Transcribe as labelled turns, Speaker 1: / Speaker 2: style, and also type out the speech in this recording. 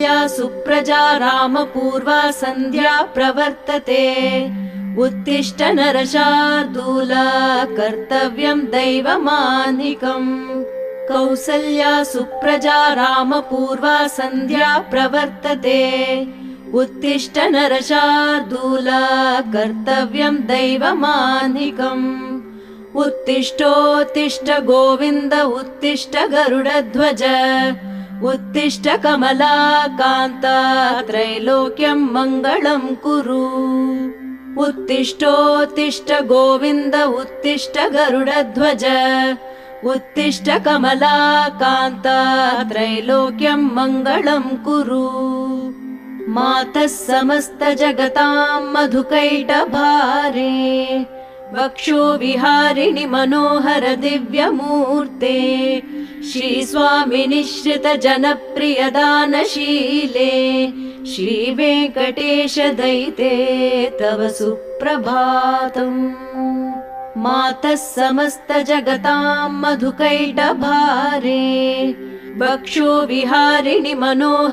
Speaker 1: या सुप्रजा रामपूर्वा सन्ध्या प्रवर्तते। उत्तिष्ठ नरशार्दूल कर्तव्यं दैवमान्निकम्। कौसल्या सुप्रजा रामपूर्वा सन्ध्या प्रवर्तते। उत्तिष्ठ नरशार्दूल कर्तव्यं दैवमान्निकम्। उत्तिष्ठोत्तिष्ठ गोविन्द उत्तिष्ठ गरुडध्वज। उत्तिष्ठ कमलाकान्त त्रैलोक्यं मङ्गलं कुरु। उत्तिष्ठोत्तिष्ठ गोविन्द उत्तिष्ठ गरुडध्वज। उत्तिष्ठ कमलाकान्त त्रैलोक्यं मङ्गलं कुरु। मातः समस्त जगतां मधुकैटभारे। वक्षो विहारिणि मनोहर दिव्यमूर्ते। श्रीस्वामिनि श्रित जनप्रिय दानशीले। श्रीवेङ्कटेश दयिते तव सुप्रभातम्। मातः समस्त जगतां मधुकैटभारे। वक्षो विहारिणि मनोहर